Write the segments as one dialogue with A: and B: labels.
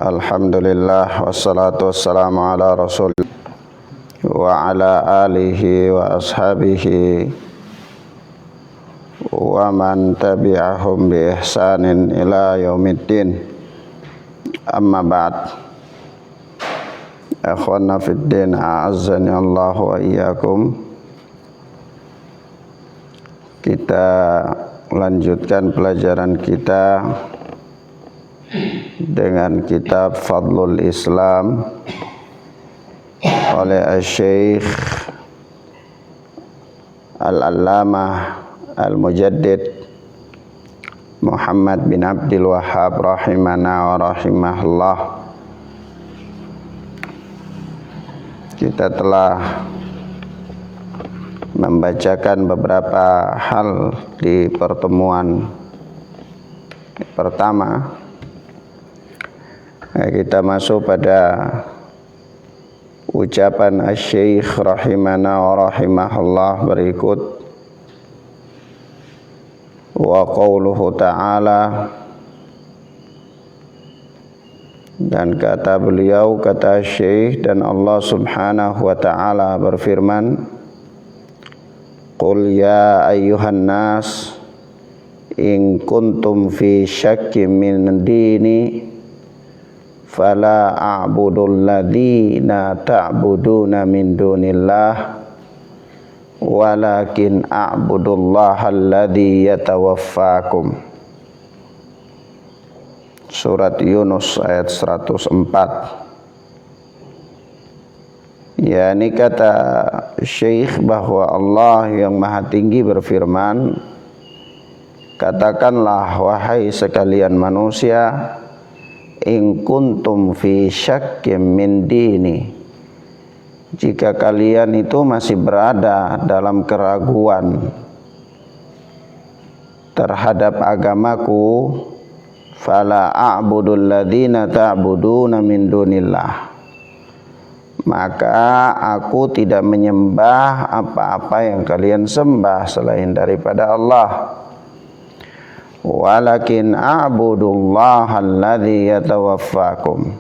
A: Alhamdulillah wassalatu wassalamu ala rasul wa ala alihi wa ashabihi wa man tabi'ahum bi ihsanin ila yaumiddin. Amma ba'd. Akhwana fid din, a'azzani Allah wa iyyakum. Kita lanjutkan pelajaran kita dengan kitab Fadlul Islam oleh Syekh Al-Allamah Al-Mujaddid Muhammad bin Abdul Wahhab rahimana wa rahimahullah. Kita telah membacakan beberapa hal di pertemuan pertama. Kita masuk pada ucapan Asy-Syaikh rahimana wa rahimahullah berikut. Wa qauluhu ta'ala, dan kata beliau, kata Syekh, dan Allah subhanahu wa ta'ala berfirman, Qul ya ayyuhan nas in kuntum fi syakkin min dini fala a'budul ladzina ta'buduna min dunillah walakin a'budullaha alladzi yatawaffakum. Surat Yunus ayat 104. Ya, ini kata Syekh bahwa Allah yang Maha Tinggi berfirman, katakanlah wahai sekalian manusia, in kuntum fi syakkim min dini, jika kalian itu masih berada dalam keraguan terhadap agamaku, fala a'budul ladzina ta'buduna min dunillah, maka aku tidak menyembah apa-apa yang kalian sembah selain daripada Allah. Walakin a'budullaha alladzi yatawaffakum,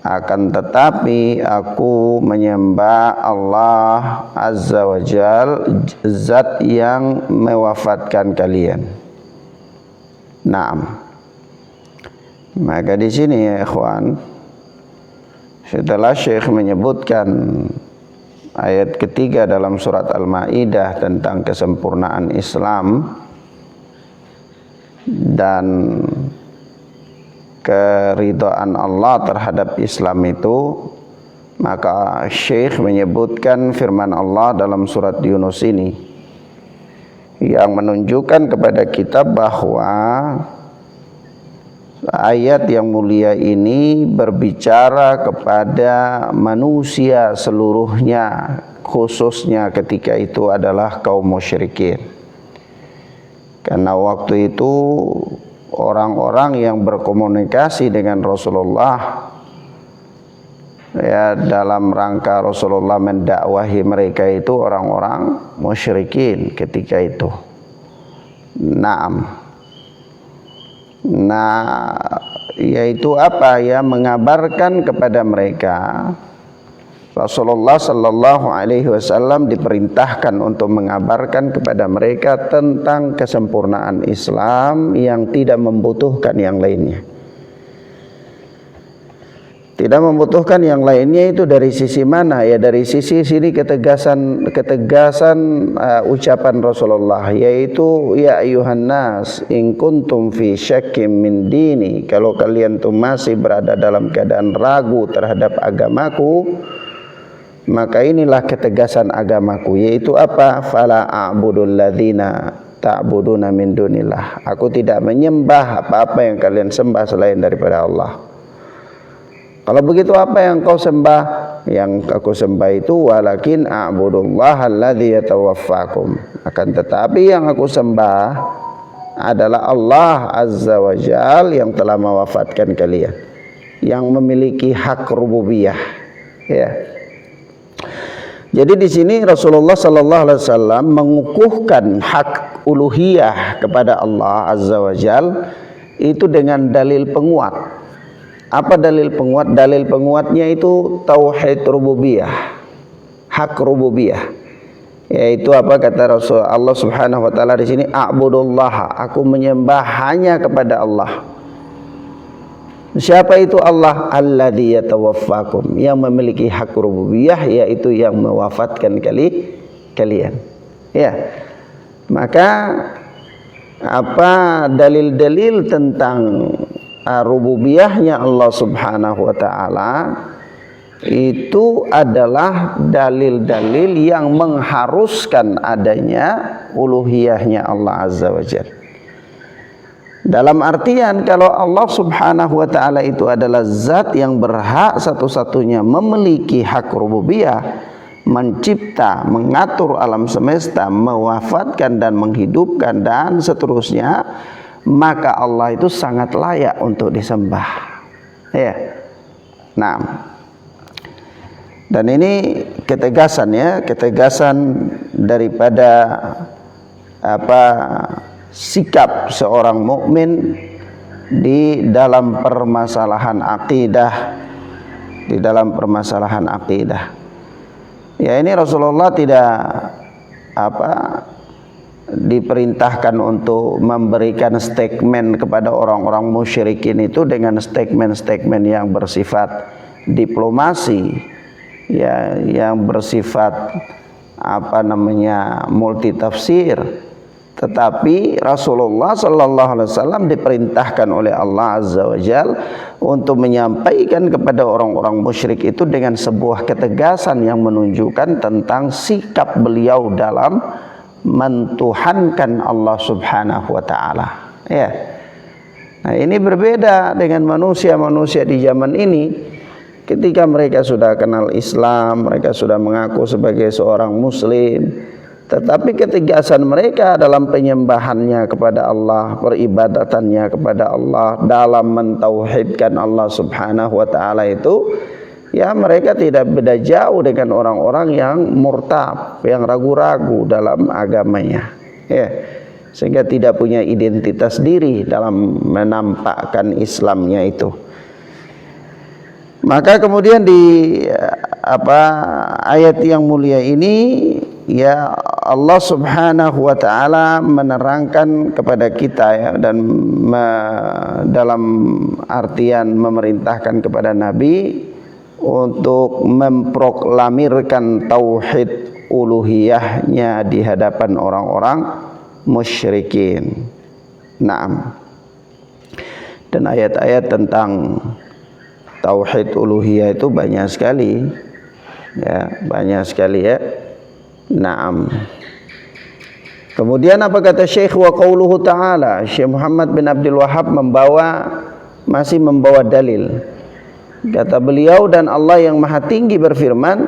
A: akan tetapi aku menyembah Allah azza wa jal, zat yang mewafatkan kalian. Naam. Maka di sini ya ikhwan, setelah Syekh menyebutkan ayat ketiga dalam surat Al-Maidah tentang kesempurnaan Islam dan keridhaan Allah terhadap Islam itu, maka Syekh menyebutkan firman Allah dalam surat Yunus ini yang menunjukkan kepada kita bahwa ayat yang mulia ini berbicara kepada manusia seluruhnya, khususnya ketika itu adalah kaum musyrikin. Karena waktu itu orang-orang yang berkomunikasi dengan Rasulullah, ya, dalam rangka Rasulullah mendakwahi mereka itu orang-orang musyrikin ketika itu. Naam. Nah, yaitu apa ya, mengabarkan kepada mereka, Rasulullah sallallahu alaihi wasallam diperintahkan untuk mengabarkan kepada mereka tentang kesempurnaan Islam yang tidak membutuhkan yang lainnya. Tidak membutuhkan yang lainnya itu dari sisi mana? Ya, dari sisi sini ketegasan ucapan Rasulullah, yaitu ya ayuhan nas in kuntum fi syakkim min dini, kalau kalian tuh masih berada dalam keadaan ragu terhadap agamaku, maka inilah ketegasan agamaku, yaitu apa? Fala a'budul ladzina ta'buduna min dunillah, aku tidak menyembah apa-apa yang kalian sembah selain daripada Allah. Kalau begitu apa yang kau sembah? Yang aku sembah itu walakin a'budullaha alladzi yatawaffakum, akan tetapi yang aku sembah adalah Allah azza wa jal yang telah mewafatkan kalian, yang memiliki hak rububiyah, ya. Jadi di sini Rasulullah sallallahu alaihi wasallam mengukuhkan hak uluhiyah kepada Allah azza wa jal itu dengan dalil penguat. Apa dalil penguat? Dalil penguatnya itu tauhid rububiyah, hak rububiyah. Yaitu apa kata Rasul Allah Subhanahu wa taala di sini, a'budullah, aku menyembah hanya kepada Allah. Siapa itu Allah? Alladzi yatawaffakum, yang memiliki hak rububiyah, yaitu yang mewafatkan kalian. Ya. Maka apa dalil-dalil tentang rububiyahnya Allah Subhanahu wa taala itu adalah dalil-dalil yang mengharuskan adanya uluhiyahnya Allah Azza wa Jalla. Dalam artian kalau Allah Subhanahu wa taala itu adalah zat yang berhak satu-satunya memiliki hak rububiyah, mencipta, mengatur alam semesta, mewafatkan dan menghidupkan dan seterusnya, maka Allah itu sangat layak untuk disembah. Ya. Nah, dan ini ketegasan daripada sikap seorang mukmin di dalam permasalahan akidah. Ya, ini Rasulullah tidak diperintahkan untuk memberikan statement kepada orang-orang musyrikin itu dengan statement-statement yang bersifat diplomasi, ya, yang bersifat multitafsir. Tetapi Rasulullah sallallahu alaihi wasallam diperintahkan oleh Allah Azza wa Jalla untuk menyampaikan kepada orang-orang musyrik itu dengan sebuah ketegasan yang menunjukkan tentang sikap beliau dalam mentuhankan Allah Subhanahu wa taala. Ya. Nah, ini berbeda dengan manusia-manusia di zaman ini. Ketika mereka sudah kenal Islam, mereka sudah mengaku sebagai seorang muslim, tetapi ketegasan mereka dalam penyembahannya kepada Allah, peribadatannya kepada Allah, dalam mentauhidkan Allah Subhanahu wa taala itu, ya, mereka tidak beda jauh dengan orang-orang yang murtab, yang ragu-ragu dalam agamanya, ya, sehingga tidak punya identitas diri dalam menampakkan Islamnya itu. Maka kemudian di ayat yang mulia ini, ya, Allah Subhanahu wa taala menerangkan kepada kita, ya, dan dalam artian memerintahkan kepada Nabi untuk memproklamirkan tauhid uluhiyahnya di hadapan orang-orang musyrikin. Naam. Dan ayat-ayat tentang tauhid uluhiyah itu banyak sekali, ya, ya. Naam. Kemudian apa kata Syekh? Wa qauluhu ta'ala, Syekh Muhammad bin Abdul Wahhab masih membawa dalil. Kata beliau, dan Allah yang maha tinggi berfirman,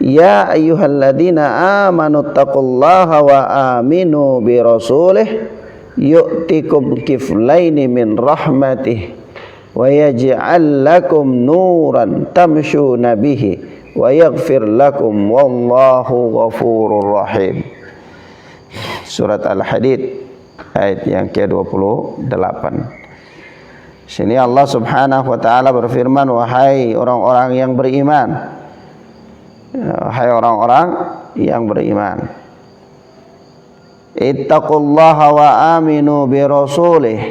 A: ya ayyuhalladzina amanu taqullaha wa aminu bi rasulih yu'tikum kiflaini min rahmatih wa yaj'al lakum nuran tamshuna bihi wa yaghfir lakum wallahu ghafurur rahim. Surat Al-Hadid ayat yang ke-28. Sini Allah Subhanahu wa taala berfirman, wahai orang-orang yang beriman, wahai orang-orang yang beriman, ittaqullaha wa aminu bi rasulih,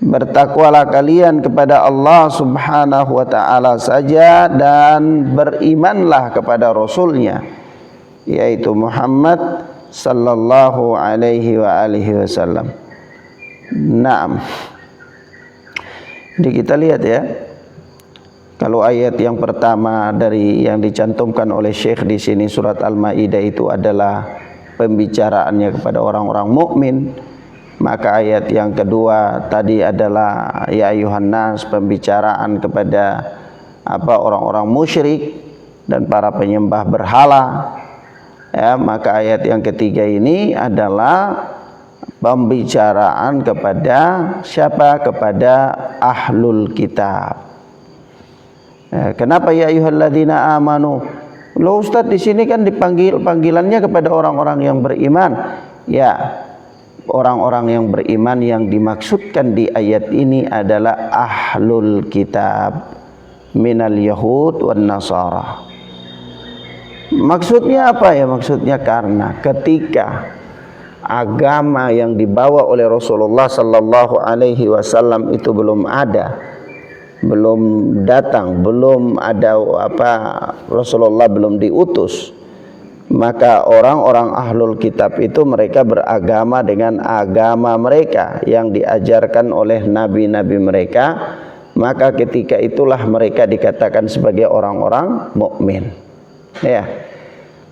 A: bertakwalah kalian kepada Allah Subhanahu wa taala saja dan berimanlah kepada Rasulnya, yaitu Muhammad sallallahu alaihi wa alihi wasallam. Naam. Jadi kita lihat, ya, kalau ayat yang pertama dari yang dicantumkan oleh Syekh di sini surat Al-Maidah itu adalah pembicaraannya kepada orang-orang mukmin, maka ayat yang kedua tadi adalah ya ayuhan nas, pembicaraan kepada orang-orang musyrik dan para penyembah berhala. Ya, maka ayat yang ketiga ini adalah pembicaraan kepada siapa? Kepada ahlul kitab. Ya, kenapa ya ayyuhalladzina amanu? Loh Ustaz, di sini kan dipanggil panggilannya kepada orang-orang yang beriman. Ya, orang-orang yang beriman yang dimaksudkan di ayat ini adalah ahlul kitab minal yahud wan nasara. Maksudnya apa ya? Maksudnya karena ketika agama yang dibawa oleh Rasulullah sallallahu alaihi wasallam itu belum ada, belum datang, belum ada Rasulullah belum diutus, maka orang-orang ahlul kitab itu mereka beragama dengan agama mereka yang diajarkan oleh nabi-nabi mereka. Maka ketika itulah mereka dikatakan sebagai orang-orang mukmin. Ya.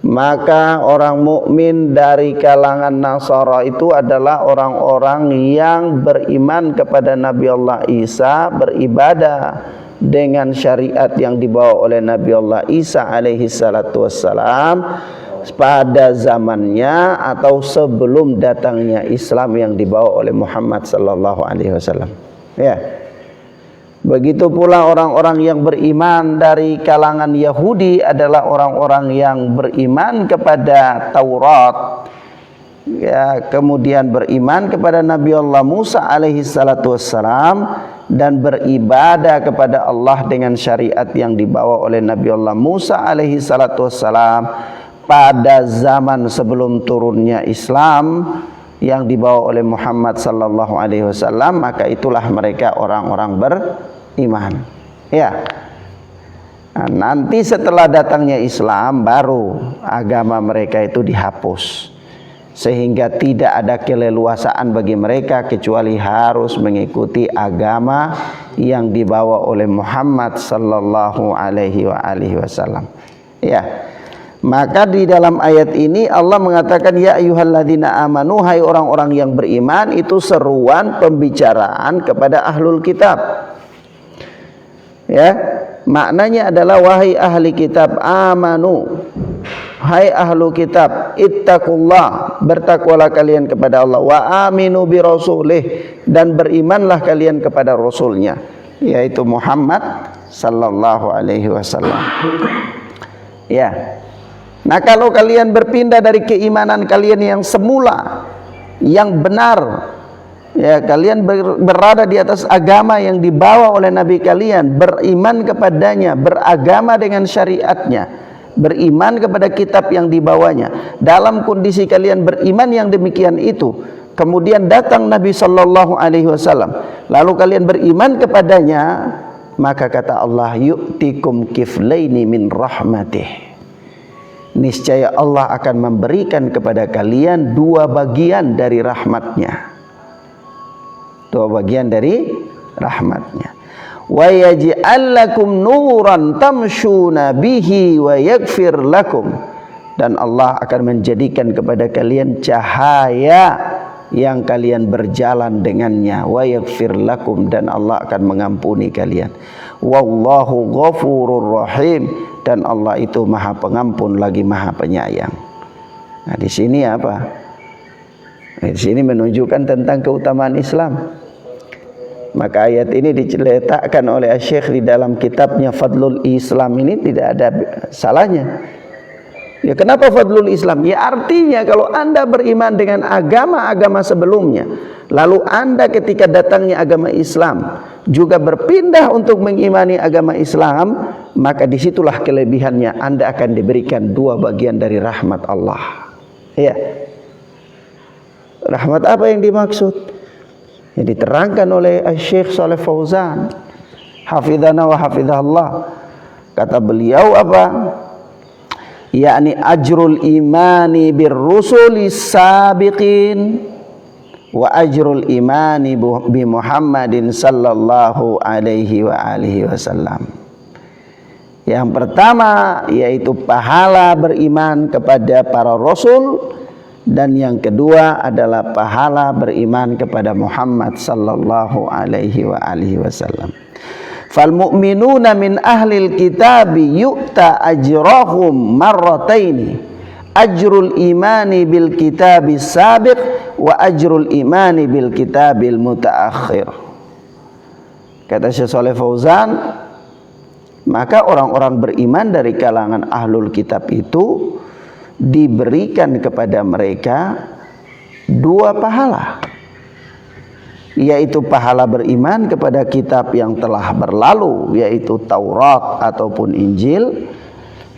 A: Maka orang mukmin dari kalangan Nasara itu adalah orang-orang yang beriman kepada Nabi Allah Isa, beribadah dengan syariat yang dibawa oleh Nabi Allah Isa alaihi salatu wassalam pada zamannya atau sebelum datangnya Islam yang dibawa oleh Muhammad sallallahu alaihi wasallam. Ya. Begitu pula orang-orang yang beriman dari kalangan Yahudi adalah orang-orang yang beriman kepada Taurat, ya, kemudian beriman kepada Nabi Allah Musa alaihi salatu wassalam dan beribadah kepada Allah dengan syariat yang dibawa oleh Nabi Allah Musa alaihi salatu wassalam pada zaman sebelum turunnya Islam yang dibawa oleh Muhammad sallallahu alaihi wasallam. Maka itulah mereka orang-orang beriman. Ya. Nah, nanti setelah datangnya Islam baru agama mereka itu dihapus, sehingga tidak ada keleluasaan bagi mereka kecuali harus mengikuti agama yang dibawa oleh Muhammad sallallahu alaihi wasallam. Ya. Maka di dalam ayat ini Allah mengatakan ya ayyuhalladzina amanu, hai orang-orang yang beriman, itu seruan pembicaraan kepada ahlul kitab. Ya, maknanya adalah wahai ahli kitab amanu, hai ahlu kitab, ittaqullah, bertakwalah kalian kepada Allah, wa aminu bi rasulih, dan berimanlah kalian kepada rasulnya, yaitu Muhammad sallallahu alaihi wasallam. Ya. Nah, kalau kalian berpindah dari keimanan kalian yang semula, yang benar, ya, kalian berada di atas agama yang dibawa oleh Nabi kalian, beriman kepadanya, beragama dengan syariatnya, beriman kepada kitab yang dibawanya. Dalam kondisi kalian beriman yang demikian itu, kemudian datang Nabi sallallahu alaihi wasallam, lalu kalian beriman kepadanya, maka kata Allah, yu'tikum kiflaini min rahmatih, niscaya Allah akan memberikan kepada kalian dua bagian dari rahmatnya. Dua bagian dari rahmatnya. Wa yaj'al lakum nuran tamshuna bihi wa yaghfir lakum, dan Allah akan menjadikan kepada kalian cahaya yang kalian berjalan dengannya, wa yaghfir lakum, dan Allah akan mengampuni kalian. Wallahu ghafurur rahim, dan Allah itu Maha Pengampun lagi Maha Penyayang. Nah, di sini apa? Di sini menunjukkan tentang keutamaan Islam. Maka ayat ini diletakkan oleh Syekh di dalam kitabnya Fadlul Islam, ini tidak ada salahnya. Ya, kenapa Fadlul Islam? Ya, artinya kalau Anda beriman dengan agama-agama sebelumnya, lalu Anda ketika datangnya agama Islam juga berpindah untuk mengimani agama Islam, maka disitulah kelebihannya, Anda akan diberikan dua bagian dari rahmat Allah. Ya. Rahmat apa yang dimaksud? Yang diterangkan oleh Syekh Shalih Fauzan, hafizana wa hafizahullah. Kata beliau apa? Yakni ajrul imani bir rusuli sabiqin wa ajrul imani bi Muhammadin sallallahu alaihi wa alihi wasallam. Yang pertama yaitu pahala beriman kepada para rasul, dan yang kedua adalah pahala beriman kepada Muhammad sallallahu alaihi wa alihi wasallam. Fal mu'minuna min ahlil kitabi yu'ta ajrahum marrataini, ajrul imani bil kitabi sabiq wa ajrul imani bil kitabil mutaakhir. Kata Syekh Shalih Fauzan, maka orang-orang beriman dari kalangan ahlul kitab itu diberikan kepada mereka 2 pahala, yaitu pahala beriman kepada kitab yang telah berlalu, yaitu Taurat ataupun Injil,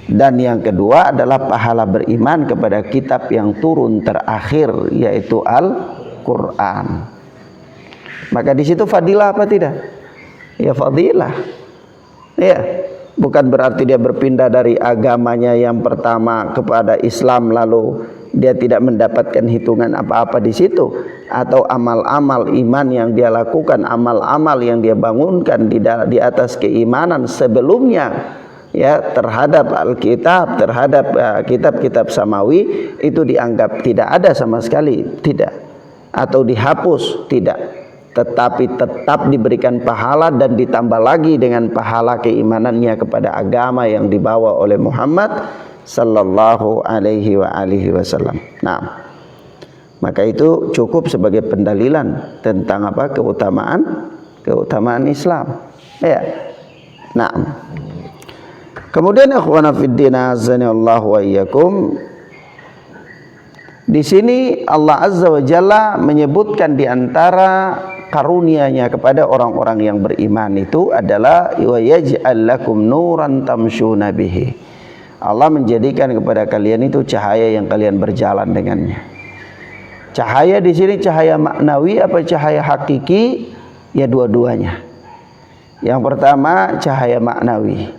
A: dan yang kedua adalah pahala beriman kepada kitab yang turun terakhir, yaitu Al-Quran. Maka di situ fadilah apa tidak? Ya fadilah. Ya, bukan berarti dia berpindah dari agamanya yang pertama kepada Islam lalu dia tidak mendapatkan hitungan apa-apa di situ, atau amal-amal iman yang dia lakukan, amal-amal yang dia bangunkan di atas keimanan sebelumnya ya terhadap Alkitab, terhadap kitab-kitab samawi itu dianggap tidak ada sama sekali, tidak, atau dihapus, tidak, tetapi tetap diberikan pahala dan ditambah lagi dengan pahala keimanannya kepada agama yang dibawa oleh Muhammad sallallahu alaihi wasallam. Nah, maka itu cukup sebagai pendalilan tentang apa? Keutamaan Islam. Ya. Nah, kemudian ikhwana fiddin azanillahu wa iyyakum, di sini Allah Azza wa Jalla menyebutkan di antara karunia-Nya kepada orang-orang yang beriman itu adalah wa yaj'al lakum nuran tamshuna bihi. Allah menjadikan kepada kalian itu cahaya yang kalian berjalan dengannya. Cahaya di sini cahaya maknawi apa cahaya hakiki? Ya dua-duanya. Yang pertama cahaya maknawi,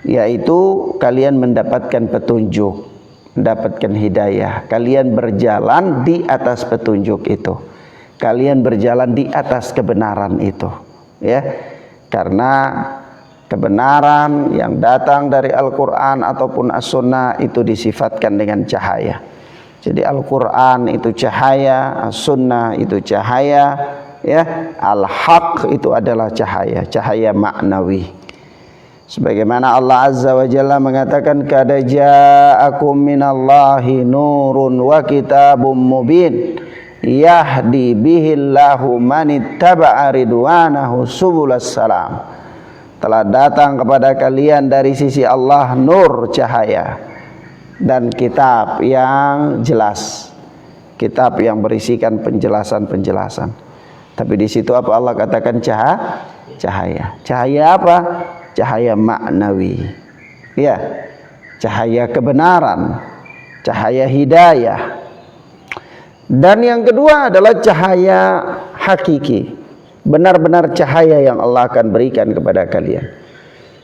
A: yaitu kalian mendapatkan petunjuk, mendapatkan hidayah. Kalian berjalan di atas petunjuk itu. Kalian berjalan di atas kebenaran itu, ya. Karena kebenaran yang datang dari Al-Quran ataupun As-Sunnah itu disifatkan dengan cahaya. Jadi Al-Quran itu cahaya, As-Sunnah itu cahaya, ya. Al-Haq itu adalah cahaya, cahaya maknawi. Sebagaimana Allah Azza wa Jalla mengatakan, qad ja'akum minallahi nurun wa kitabum mubin yahdi bihillahu manittaba'a ridwanahu subulas salam. Telah datang kepada kalian dari sisi Allah nur, cahaya, dan kitab yang jelas, kitab yang berisikan penjelasan-penjelasan. Tapi di situ apa Allah katakan? Cahaya. Cahaya apa? Cahaya maknawi, ya, cahaya kebenaran, cahaya hidayah. Dan yang kedua adalah cahaya hakiki, benar-benar cahaya yang Allah akan berikan kepada kalian,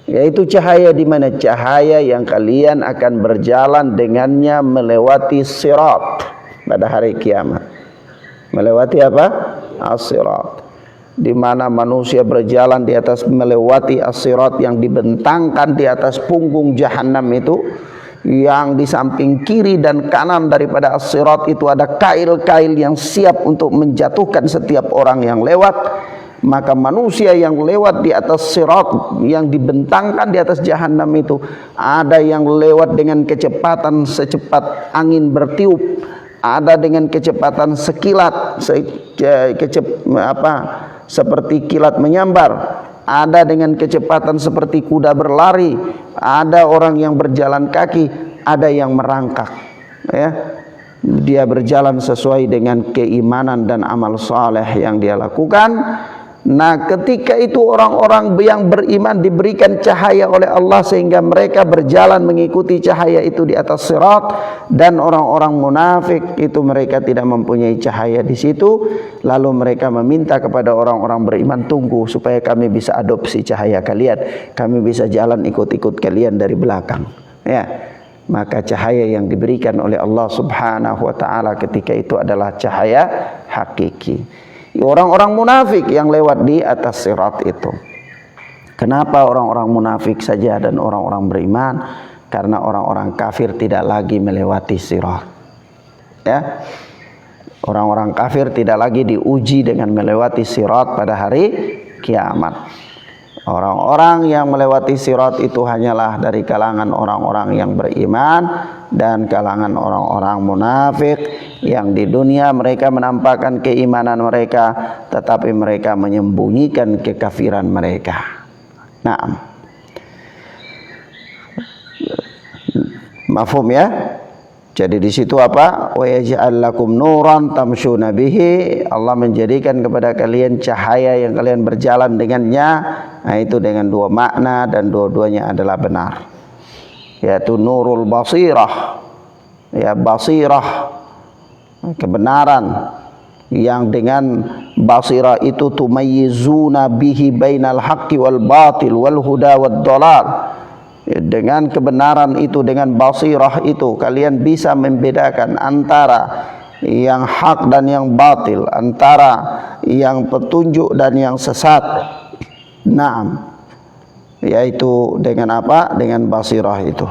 A: yaitu cahaya di mana? Cahaya yang kalian akan berjalan dengannya melewati sirat pada hari kiamat. Melewati apa? As-sirat, di mana manusia berjalan di atas, melewati as-sirat yang dibentangkan di atas punggung jahanam itu, yang di samping kiri dan kanan daripada as-sirat itu ada kail-kail yang siap untuk menjatuhkan setiap orang yang lewat. Maka manusia yang lewat di atas sirat yang dibentangkan di atas jahanam itu, ada yang lewat dengan kecepatan secepat angin bertiup, ada dengan kecepatan sekilat, seperti kilat menyambar, ada dengan kecepatan seperti kuda berlari, ada orang yang berjalan kaki, ada yang merangkak, ya. Dia berjalan sesuai dengan keimanan dan amal saleh yang dia lakukan. Nah, ketika itu orang-orang yang beriman diberikan cahaya oleh Allah sehingga mereka berjalan mengikuti cahaya itu di atas sirat, dan orang-orang munafik itu mereka tidak mempunyai cahaya di situ, lalu mereka meminta kepada orang-orang beriman, tunggu supaya kami bisa adopsi cahaya kalian, kami bisa jalan ikut-ikut kalian dari belakang, ya. Maka cahaya yang diberikan oleh Allah Subhanahu wa taala ketika itu adalah cahaya hakiki. Orang-orang munafik yang lewat di atas sirat itu. Kenapa orang-orang munafik saja dan orang-orang beriman? Karena orang-orang kafir tidak lagi melewati sirat, ya. Orang-orang kafir tidak lagi diuji dengan melewati sirat pada hari kiamat. Orang-orang yang melewati sirat itu hanyalah dari kalangan orang-orang yang beriman dan kalangan orang-orang munafik yang di dunia mereka menampakkan keimanan mereka, tetapi mereka menyembunyikan kekafiran mereka. Nah, mafhum ya? Jadi di situ apa? Wa yaj'al lakum nuran tamshuna bihi. Allah menjadikan kepada kalian cahaya yang kalian berjalan dengannya. Nah, itu dengan dua makna dan dua-duanya adalah benar. Yaitu nurul basirah. Ya, basirah kebenaran yang dengan basirah itu tumayyizuna bihi bainal haqqi wal batil wal huda wad dhalal. Dengan kebenaran itu, dengan basirah itu, kalian bisa membedakan antara yang hak dan yang batil, antara yang petunjuk dan yang sesat. Naam, yaitu dengan apa? Dengan basirah itu.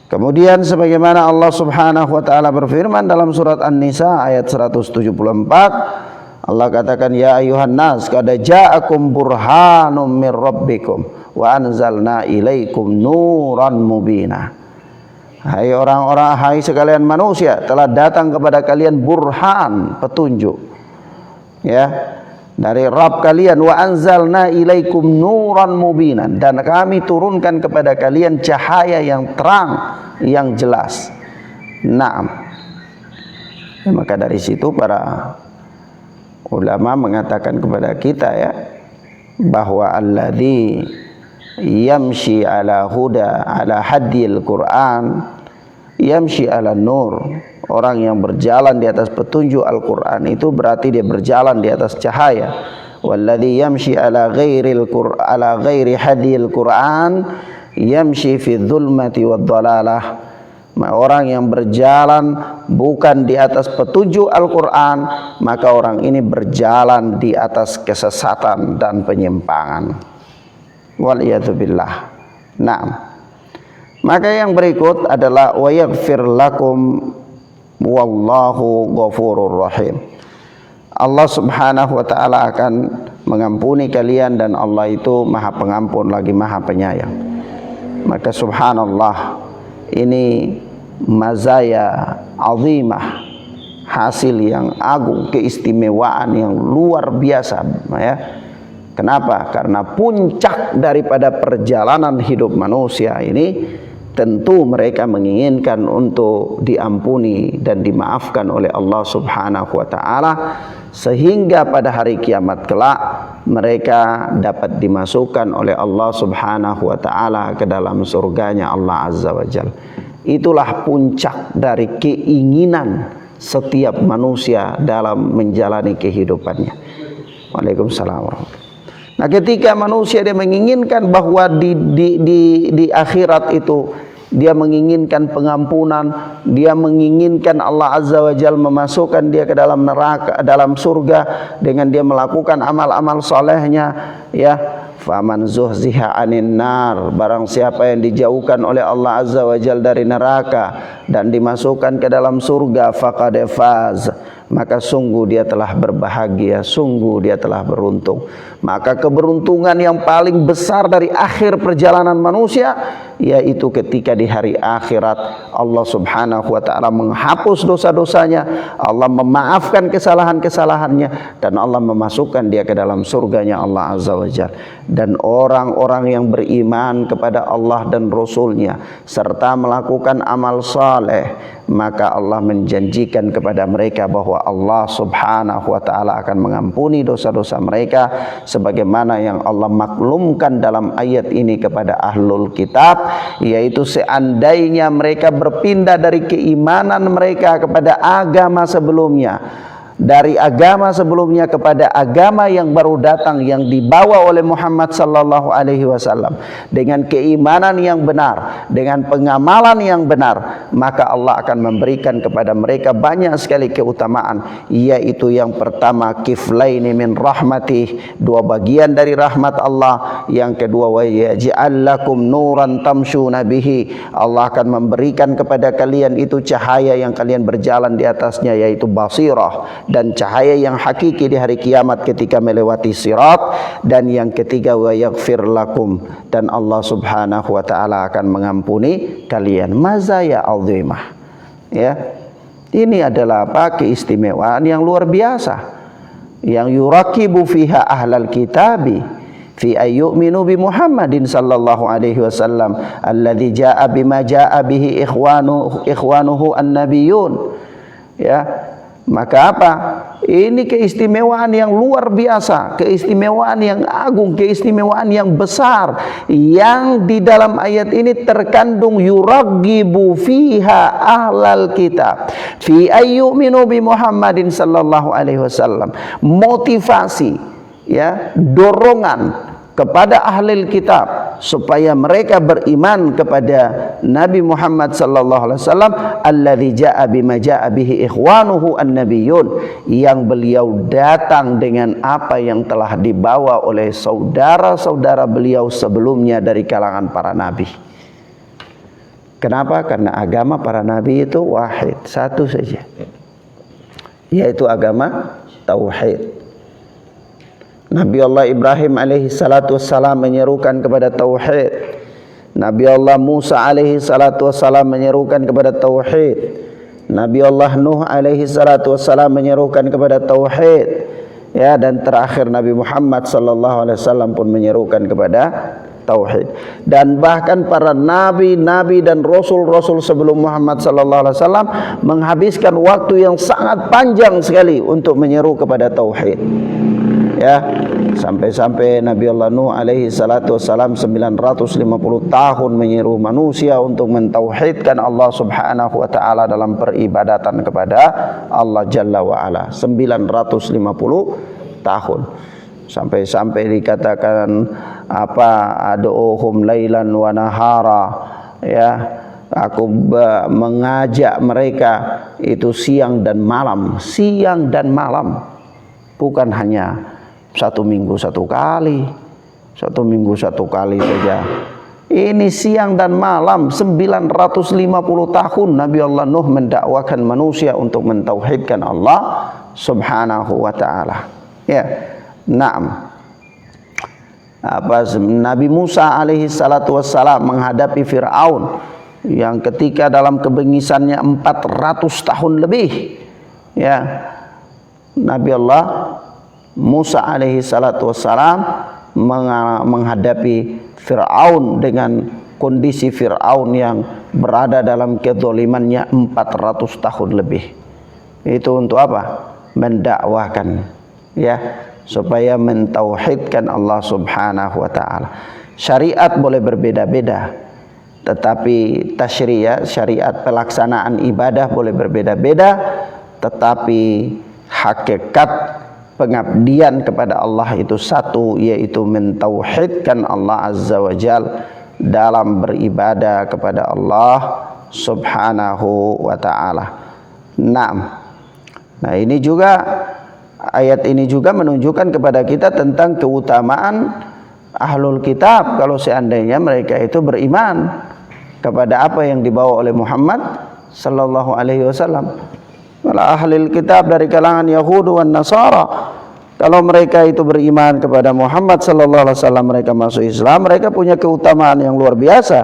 A: Kemudian sebagaimana Allah Subhanahu wa taala berfirman dalam surat An-Nisa ayat 174, Allah katakan, ya ayuhan nas qad ja'akum burhanum mir rabbikum wa anzalna ilaikum nuran mubina. Hai orang-orang, hai sekalian manusia, telah datang kepada kalian burhan, petunjuk, ya, dari Rabb kalian. Wa anzalna ilaikum nuran mubinan, dan kami turunkan kepada kalian cahaya yang terang, yang jelas. Naam. Ya, maka dari situ para ulama mengatakan kepada kita, ya, bahwa alladzi yamshi ala huda ala hadil Quran yamshi ala nur. Orang yang berjalan di atas petunjuk Al-Quran itu berarti dia berjalan di atas cahaya. Walladzi yamshi ala ghairi hadil Quran yamshi fi dhulmati wad dhalalah. Orang yang berjalan bukan di atas petunjuk Al-Quran, maka orang ini berjalan di atas kesesatan dan penyimpangan. Waliyadzubillah. Nah, maka yang berikut adalah wa yaghfir lakum wallahu ghafurur rahim. Allah Subhanahu wa taala akan mengampuni kalian, dan Allah itu Maha Pengampun lagi Maha Penyayang. Maka subhanallah, ini mazaya azimah, hasil yang agung, keistimewaan yang luar biasa, ya. Kenapa? Karena puncak daripada perjalanan hidup manusia ini tentu mereka menginginkan untuk diampuni dan dimaafkan oleh Allah Subhanahu wa taala, sehingga pada hari kiamat kelak mereka dapat dimasukkan oleh Allah Subhanahu wa taala ke dalam surganya Allah Azza wa Jalla. Itulah puncak dari keinginan setiap manusia dalam menjalani kehidupannya. Waalaikumsalam warahmatullahi. Nah, ketika manusia dia menginginkan bahwa di akhirat itu dia menginginkan pengampunan, dia menginginkan Allah Azza wa Jalla memasukkan dia ke dalam neraka, dalam surga dengan dia melakukan amal-amal solehnya, ya. Faman zuhziha 'anin nar, barang siapa yang dijauhkan oleh Allah Azza wa Jalla dari neraka dan dimasukkan ke dalam surga, faqad faz, maka sungguh dia telah berbahagia, sungguh dia telah beruntung. Maka keberuntungan yang paling besar dari akhir perjalanan manusia, yaitu ketika di hari akhirat Allah Subhanahu wa taala menghapus dosa-dosanya, Allah memaafkan kesalahan-kesalahannya, dan Allah memasukkan dia ke dalam surganya Allah Azza wa Jalla. Dan orang-orang yang beriman kepada Allah dan Rasul-Nya serta melakukan amal saleh, maka Allah menjanjikan kepada mereka bahwa Allah Subhanahu wa taala akan mengampuni dosa-dosa mereka, sebagaimana yang Allah maklumkan dalam ayat ini kepada ahlul kitab, yaitu seandainya mereka berpindah dari keimanan mereka kepada agama sebelumnya, dari agama sebelumnya kepada agama yang baru datang yang dibawa oleh Muhammad sallallahu alaihi wasallam dengan keimanan yang benar, dengan pengamalan yang benar, maka Allah akan memberikan kepada mereka banyak sekali keutamaan, yaitu yang pertama kiflaini min rahmatih, dua bagian dari rahmat Allah. Yang kedua wa yaj'al lakum nuran tamshuna bihi, Allah akan memberikan kepada kalian itu cahaya yang kalian berjalan di atasnya, yaitu basirah dan cahaya yang hakiki di hari kiamat ketika melewati sirat. Dan yang ketiga wa yaghfir lakum, dan Allah Subhanahu wa taala akan mengampuni kalian. Mazaya azimah, ya. Ini adalah apa? Keistimewaan yang luar biasa, yang yurakibu fiha ahlal kitabi, fi ayyuminu bi Muhammadin sallallahu alaihi wasallam alladzi jaa bima jaa bihi ikhwanuhu an-nabiyyun. Ya, maka apa? Ini keistimewaan yang luar biasa, keistimewaan yang agung, keistimewaan yang besar yang di dalam ayat ini terkandung yuraghibu fiha ahlal kitab fi ayyuminu bi Muhammadin sallallahu alaihi wasallam. Motivasi, ya, dorongan kepada ahli kitab supaya mereka beriman kepada Nabi Muhammad sallallahu alaihi wasallam alladzi jaa bima jaa bihi ikhwanuhu an-nabiyyun, yang beliau datang dengan apa yang telah dibawa oleh saudara-saudara beliau sebelumnya dari kalangan para nabi. Kenapa? Karena agama para nabi itu wahid, satu saja, yaitu agama tauhid. Nabi Allah Ibrahim alaihi salatu wassalam menyerukan kepada tauhid. Nabi Allah Musa alaihi salatu wassalam menyerukan kepada tauhid. Nabi Allah Nuh alaihi salatu wassalam menyerukan kepada tauhid. Ya, dan terakhir Nabi Muhammad sallallahu alaihi wasallam pun menyerukan kepada tauhid. Dan bahkan para nabi-nabi dan rasul-rasul sebelum Muhammad sallallahu alaihi wasallam menghabiskan waktu yang sangat panjang sekali untuk menyeru kepada tauhid. Ya, sampai-sampai Nabi Allah Nuh alaihi salatu wassalam 950 tahun menyeru manusia untuk mentauhidkan Allah subhanahu wa ta'ala dalam peribadatan kepada Allah Jalla wa ala. 950 tahun. Sampai-sampai dikatakan apa, ad'uhum lailan wa nahara, ya, aku mengajak mereka itu siang dan malam, bukan hanya satu minggu satu kali saja. Ini siang dan malam, 950 tahun Nabi Allah Nuh mendakwakan manusia untuk mentauhidkan Allah subhanahu wa ta'ala. Ya, naam. Nabi Musa alaihi salatu wassalam menghadapi Fir'aun yang ketika dalam kebengisannya 400 tahun lebih, ya, Nabi Allah Musa alaihi salatu wassalam menghadapi Fir'aun dengan kondisi Fir'aun yang berada dalam kezalimannya 400 tahun lebih. Itu untuk apa? Mendakwahkan, ya, supaya mentauhidkan Allah subhanahu wa ta'ala. Syariat boleh berbeda-beda, tetapi tasyri', syariat pelaksanaan ibadah boleh berbeda-beda, tetapi hakikat pengabdian kepada Allah itu satu, yaitu mentauhidkan Allah azza wa jal dalam beribadah kepada Allah subhanahu wa ta'ala. Nah, ini juga, ayat ini juga menunjukkan kepada kita tentang keutamaan ahlul kitab kalau seandainya mereka itu beriman kepada apa yang dibawa oleh Muhammad sallallahu alaihi wasallam. Kalau ahlul kitab dari kalangan Yahudi dan Nasara, kalau mereka itu beriman kepada Muhammad sallallahu alaihi wasallam, mereka masuk Islam, mereka punya keutamaan yang luar biasa.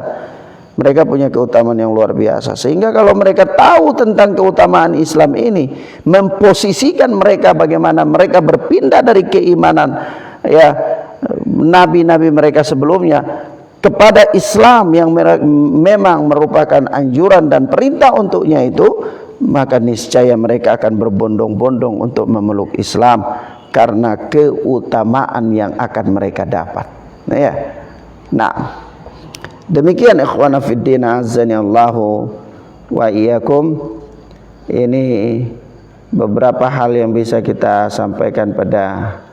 A: Sehingga kalau mereka tahu tentang keutamaan Islam ini, memposisikan mereka bagaimana mereka berpindah dari keimanan, ya, nabi-nabi mereka sebelumnya kepada Islam yang memang merupakan anjuran dan perintah untuknya itu, maka niscaya mereka akan berbondong-bondong untuk memeluk Islam karena keutamaan yang akan mereka dapat. Nah, demikian ikhwana fiddin azani Allahu wa iyyakum. Ini beberapa hal yang bisa kita sampaikan pada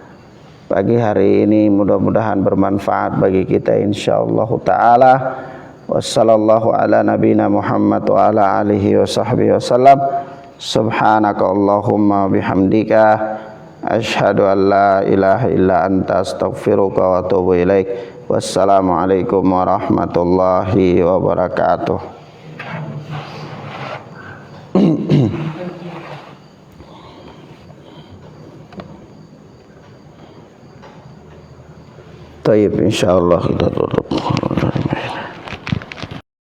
A: pagi hari ini, mudah-mudahan bermanfaat bagi kita insyaallah taala. Wassallallahu ala nabina Muhammad wa ala alihi wa sahbihi wasallam. Subhanaka Allahumma bihamdika asyhadu an la ilaha illa anta astaghfiruka wa atubu ilaik. Wassalamualaikum warahmatullahi wabarakatuh. Taib, insyaallah kita tutup.